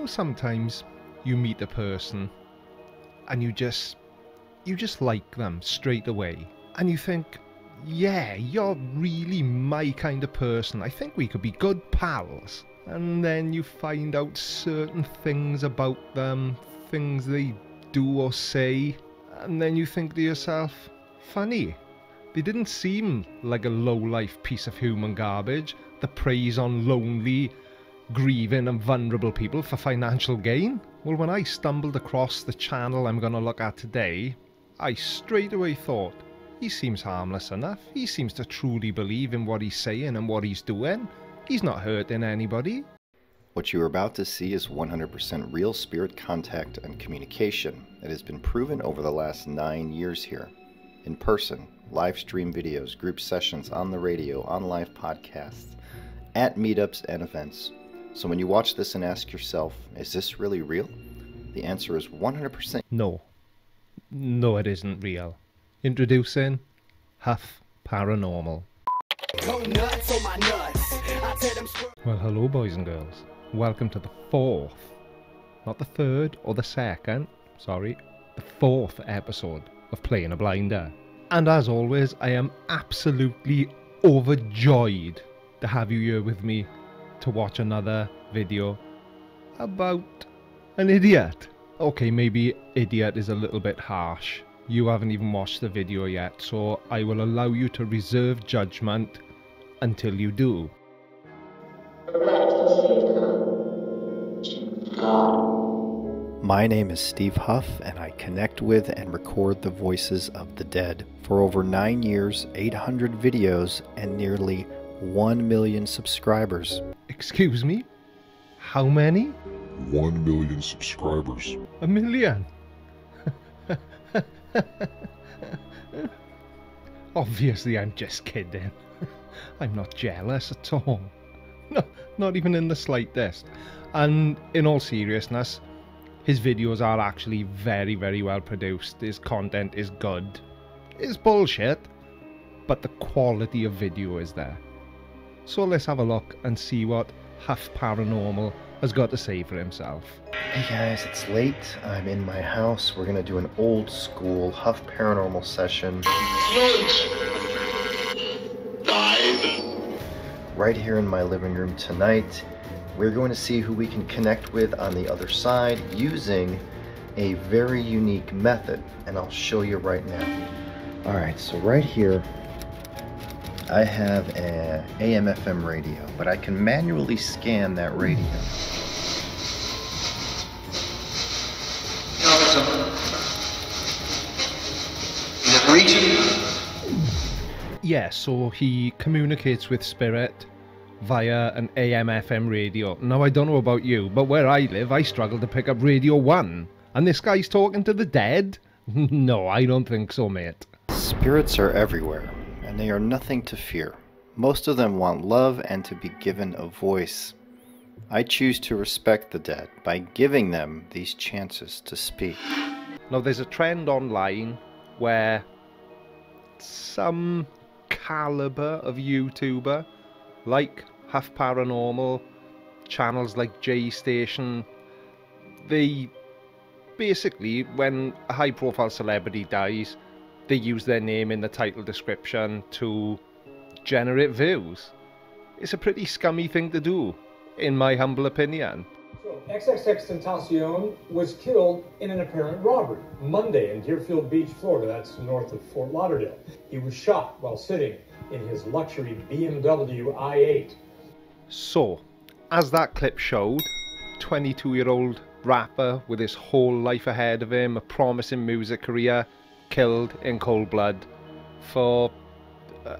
know, sometimes you meet a person and you just like them straight away, and you think, yeah, you're really my kind of person, I think we could be good pals. And then you find out certain things about them, things they do or say, and then you think to yourself, funny, they didn't seem like a low-life piece of human garbage that preys on lonely, grieving and vulnerable people for financial gain. Well, when I stumbled across the channel I'm going to look at today, I straight away thought, he seems harmless enough. He seems to truly believe in what he's saying and what he's doing. He's not hurting anybody. What you are about to see is 100% real spirit contact and communication. It has been proven over the last 9 years here. In person, live stream videos, group sessions, on the radio, on live podcasts, at meetups and events. So when you watch this and ask yourself, is this really real? The answer is 100% no. No, it isn't real. Introducing Huff Paranormal. Well, hello boys and girls. Welcome to the fourth, not the third or the second, sorry, the fourth episode of Playing a Blinder. And as always, I am absolutely overjoyed to have you here with me to watch another video about an idiot. Okay, maybe idiot is a little bit harsh. You haven't even watched the video yet, so I will allow you to reserve judgment until you do. My name is Steve Huff, and I connect with and record the voices of the dead. For over 9 years, 800 videos, and nearly 1 million subscribers. Excuse me? How many? 1 million subscribers. 1 million? Obviously, I'm just kidding. I'm not jealous at all. No, not even in the slightest. And in all seriousness, his videos are actually very, very well produced. His content is good. It's bullshit, but the quality of video is there. So let's have a look and see what Huff Paranormal has got to say for himself. Hey guys, it's late. I'm in my house. We're gonna do an old school Huff Paranormal session. Right here in my living room tonight. We're going to see who we can connect with on the other side using a very unique method, and I'll show you right now. Alright, so right here I have an AM/FM radio, but I can manually scan that radio. Yeah, so he communicates with spirit via an AM/FM radio. Now, I don't know about you, but where I live, I struggle to pick up Radio 1. And this guy's talking to the dead? No, I don't think so, mate. Spirits are everywhere, and they are nothing to fear. Most of them want love and to be given a voice. I choose to respect the dead by giving them these chances to speak. Now, there's a trend online where some caliber of YouTuber, like Huff Paranormal, channels like J Station, they basically, when a high profile celebrity dies, they use their name in the title description to generate views. It's a pretty scummy thing to do, in my humble opinion. So, XXXTentacion was killed in an apparent robbery Monday in Deerfield Beach, Florida. That's north of Fort Lauderdale. He was shot while sitting in his luxury BMW i8. So, as that clip showed, 22-year-old rapper with his whole life ahead of him, a promising music career, killed in cold blood for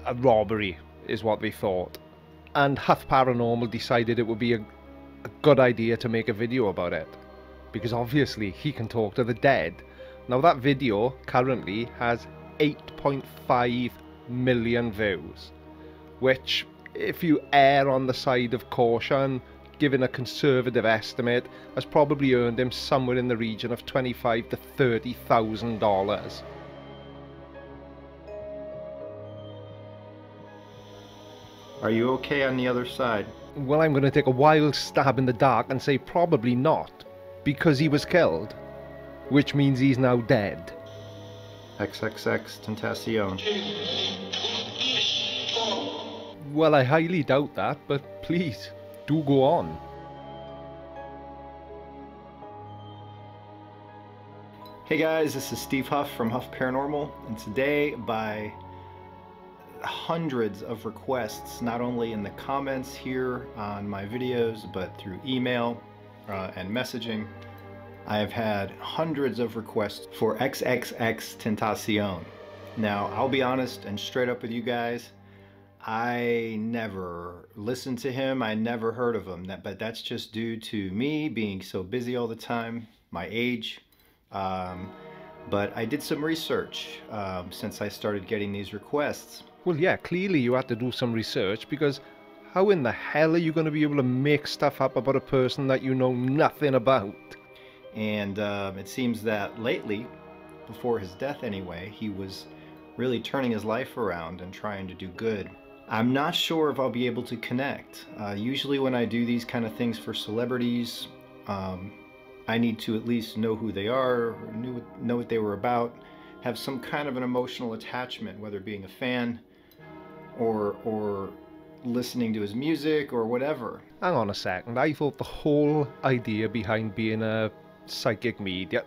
a robbery, is what they thought. And Huff Paranormal decided it would be a good idea to make a video about it, because obviously he can talk to the dead. Now, that video currently has 8.5 million views, which, if you err on the side of caution, given a conservative estimate, has probably earned him somewhere in the region of $25,000 to $30,000. Are you okay on the other side? Well, I'm going to take a wild stab in the dark and say probably not, because he was killed, which means he's now dead. XXX Tentacion. Well, I highly doubt that, but please, do go on. Hey guys, this is Steve Huff from Huff Paranormal, and today, by hundreds of requests, not only in the comments here on my videos, but through email and messaging, I have had hundreds of requests for XXX Tentacion. Now, I'll be honest and straight up with you guys, I never listened to him, I never heard of him, but that's just due to me being so busy all the time, my age. But I did some research since I started getting these requests. Well, yeah, clearly you had to do some research, because how in the hell are you going to be able to make stuff up about a person that you know nothing about? And it seems that lately, before his death anyway, he was really turning his life around and trying to do good. I'm not sure if I'll be able to connect. Usually when I do these kind of things for celebrities, I need to at least know who they are, know what they were about, have some kind of an emotional attachment, whether being a fan or listening to his music or whatever. Hang on a second, I thought the whole idea behind being a psychic medium,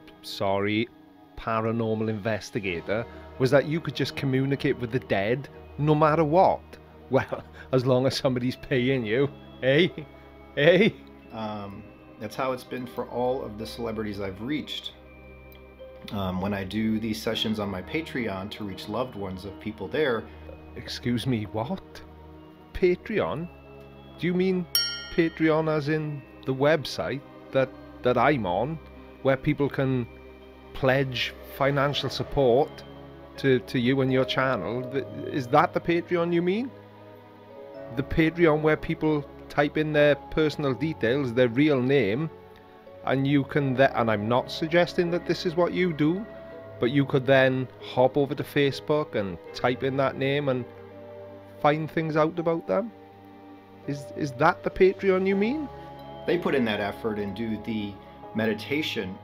paranormal investigator, was that you could just communicate with the dead no matter what. Well, as long as somebody's paying you, eh? Eh? That's how it's been for all of the celebrities I've reached. When I do these sessions on my Patreon to reach loved ones of people there. Excuse me, what? Patreon? Do you mean Patreon as in the website that I'm on, where people can pledge financial support to you and your channel? Is that the Patreon you mean? The Patreon where people type in their personal details, their real name, and you can and I'm not suggesting that this is what you do, but you could then hop over to Facebook and type in that name and find things out about them? Is that the Patreon you mean? They put in that effort and do the meditation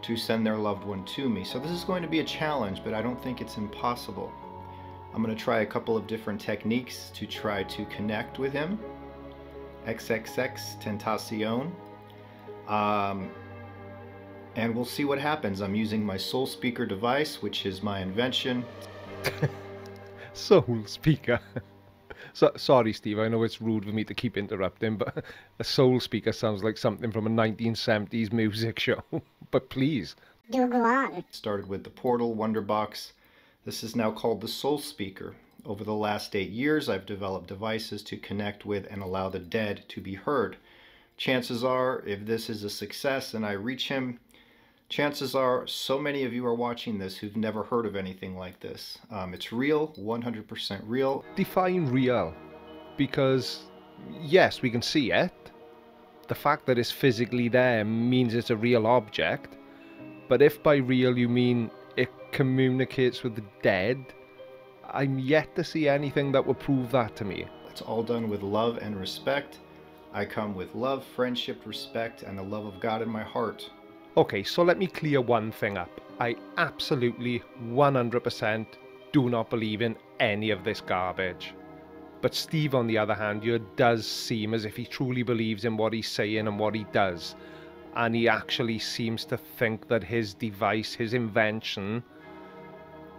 to send their loved one to me. So this is going to be a challenge, but I don't think it's impossible. I'm going to try a couple of different techniques to try to connect with him. XXX Tentacion. And we'll see what happens. I'm using my soul speaker device, which is my invention. Soul speaker. So, sorry, Steve, I know it's rude for me to keep interrupting, but a soul speaker sounds like something from a 1970s music show. But please. Do go on. Started with the Portal Wonderbox. This is now called the Soul Speaker. Over the last 8 years, I've developed devices to connect with and allow the dead to be heard. Chances are, if this is a success and I reach him, chances are so many of you are watching this who've never heard of anything like this. It's real, 100% real. Define real, because yes, we can see it. The fact that it's physically there means it's a real object. But if by real you mean it communicates with the dead, I'm yet to see anything that would prove that to me. It's all done with love and respect. I come with love, friendship, respect, and the love of God in my heart. Okay, so let me clear one thing up. I absolutely 100% do not believe in any of this garbage. But Steve, on the other hand, does seem as if he truly believes in what he's saying and what he does. And he actually seems to think that his device, his invention,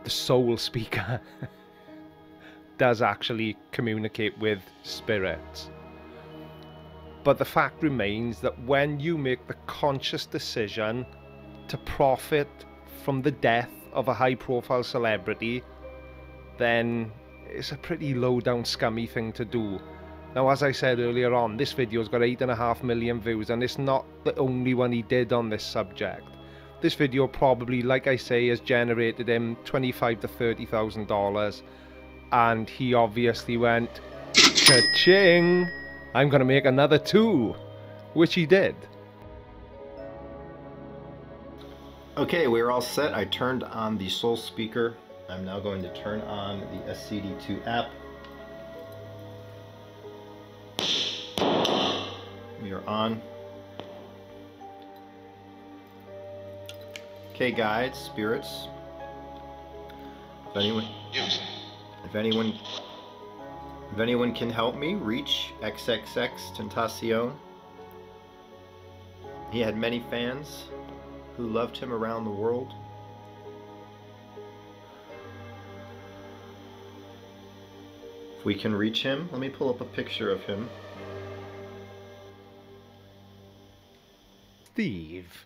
the soul speaker, does actually communicate with spirits. But the fact remains that when you make the conscious decision to profit from the death of a high-profile celebrity, then it's a pretty low-down, scummy thing to do. Now, as I said earlier on, this video's got 8.5 million views, and it's not the only one he did on this subject. This video probably, like I say, has generated him $25,000 to $30,000, and he obviously went, cha-ching! I'm going to make another 2, which he did. Okay, we're all set. I turned on the Soul Speaker. I'm now going to turn on the SCD2 app. We are on. Okay, guides, spirits. If anyone can help me reach XXX Tentacion. He had many fans who loved him around the world. If we can reach him, let me pull up a picture of him. Steve,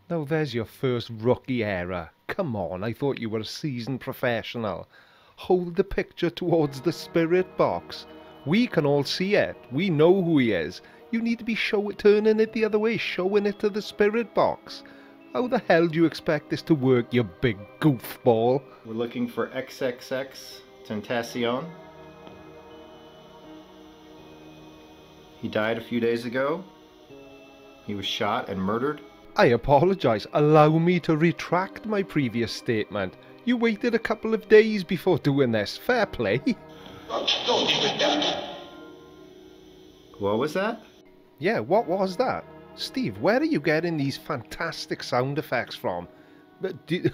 now there's your first rookie error. Come on, I thought you were a seasoned professional. Hold the picture towards the spirit box. We can all see it. We know who he is. You need to be turning it the other way, showing it to the spirit box. How the hell do you expect this to work, you big goofball? We're looking for XXX Tentacion. He died a few days ago. He was shot and murdered. I apologise. Allow me to retract my previous statement. You waited a couple of days before doing this. Fair play. What was that? Yeah, what was that? Steve, where are you getting these fantastic sound effects from? But do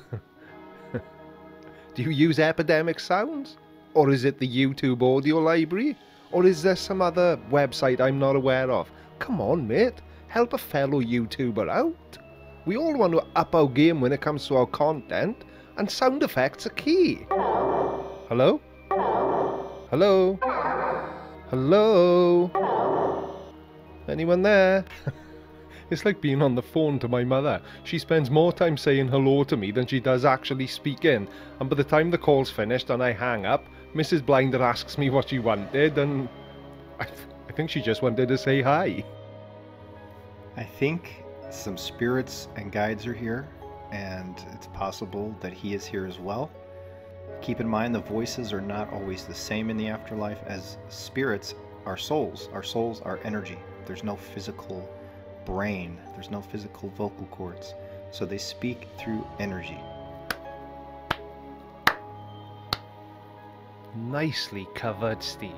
you use Epidemic Sounds? Or is it the YouTube audio library? Or is there some other website I'm not aware of? Come on, mate. Help a fellow YouTuber out. We all want to up our game when it comes to our content, and sound effects are key. Hello? Hello? Hello? Anyone there? It's like being on the phone to my mother. She spends more time saying hello to me than she does actually speaking. And by the time the call's finished and I hang up, Mrs. Blinder asks me what she wanted, and I think she just wanted to say hi. I think some spirits and guides are here, and it's possible that he is here as well. Keep in mind the voices are not always the same in the afterlife, as spirits are souls. Our souls are energy. There's no physical brain. There's no physical vocal cords. So they speak through energy. Nicely covered, Steve.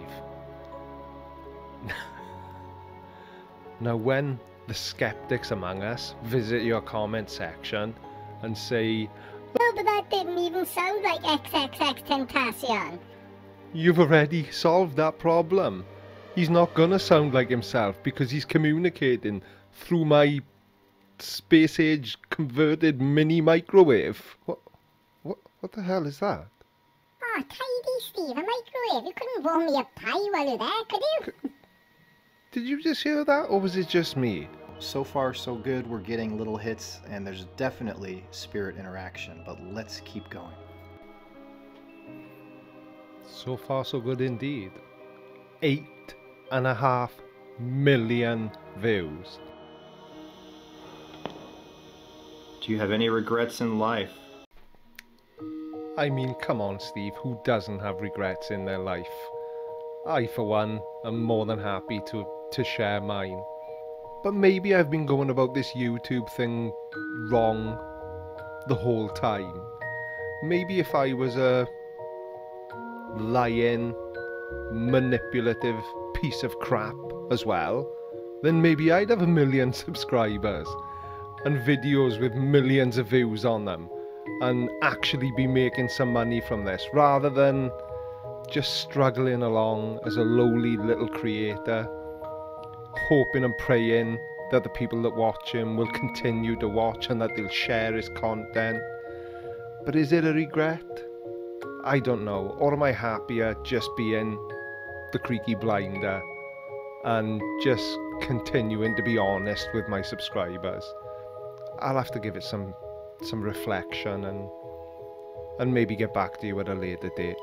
Now when the skeptics among us visit your comment section and say, "Oh, but that didn't even sound like XXX Tentacion," you've already solved that problem. He's not gonna sound like himself because he's communicating through my space-age converted mini microwave. What the hell is that? Oh, tidy, Steve, a microwave. You couldn't warm me a pie while you're there, could you? Did you just hear that, or was it just me? So far, so good. We're getting little hits, and there's definitely spirit interaction, but let's keep going. So far, so good indeed. 8.5 million views. Do you have any regrets in life? I mean, come on, Steve, who doesn't have regrets in their life? I, for one, am more than happy to share mine. But maybe I've been going about this YouTube thing wrong the whole time. Maybe if I was a lying, manipulative piece of crap as well, then maybe I'd have 1 million subscribers and videos with millions of views on them and actually be making some money from this, rather than just struggling along as a lowly little creator, hoping and praying that the people that watch him will continue to watch and that they'll share his content. But is it a regret? I don't know. Or am I happier just being the Creaky Blinder and just continuing to be honest with my subscribers? I'll have to give it some reflection and maybe get back to you at a later date.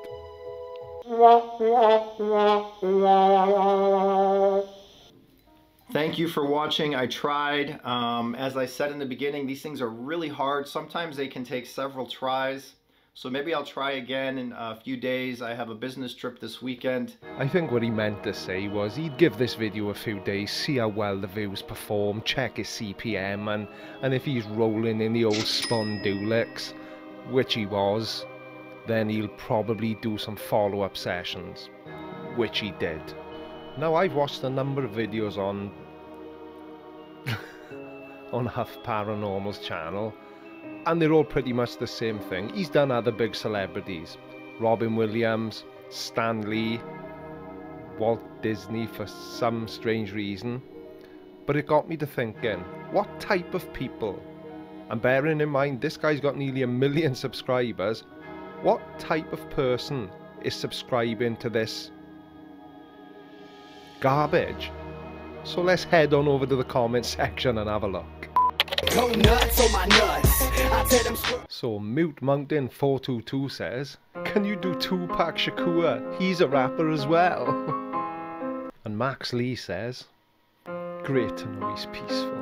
Thank you for watching. I tried. As I said in the beginning, these things are really hard. Sometimes they can take several tries. So maybe I'll try again in a few days. I have a business trip this weekend. I think what he meant to say was he'd give this video a few days, see how well the views perform, check his CPM, and if he's rolling in the old Spondulix, which he was, then he'll probably do some follow-up sessions, which he did. Now, I've watched a number of videos on on Huff Paranormal's channel, and they're all pretty much the same thing. He's done other big celebrities. Robin Williams, Stan Lee, Walt Disney for some strange reason. But it got me to thinking, what type of people, and bearing in mind this guy's got nearly 1 million subscribers, what type of person is subscribing to this garbage? So let's head on over to the comment section and have a look. Go nuts on my nuts. I tell them So Mute Mountain 422 says, can you do Tupac Shakur? He's a rapper as well. And Max Lee says, great to know he's peaceful.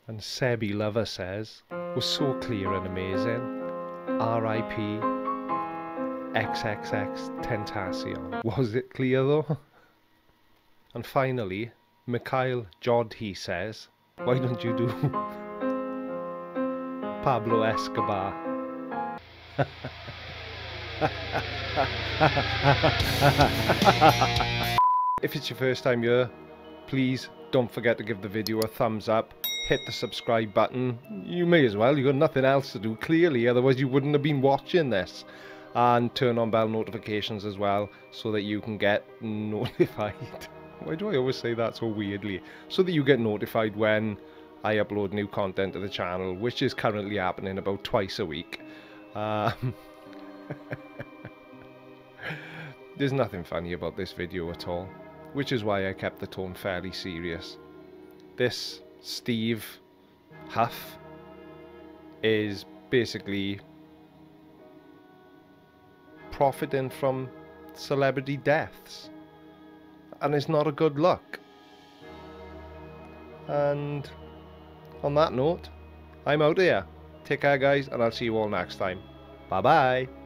And Sebi Lover says, was so clear and amazing. R.I.P. XXX Tentacion. Was it clear though? And finally, Mikhail Jodhi says, why don't you do Pablo Escobar? If it's your first time here, please don't forget to give the video a thumbs up, hit the subscribe button. You may as well, you've got nothing else to do clearly, otherwise you wouldn't have been watching this. And turn on bell notifications as well, so that you can get notified. Why do I always say that so weirdly? So that you get notified when I upload new content to the channel, which is currently happening about twice a week. There's nothing funny about this video at all, which is why I kept the tone fairly serious. This Steve Huff is basically profiting from celebrity deaths, and it's not a good look. And on that note, I'm out here. Take care guys, and I'll see you all next time. Bye bye.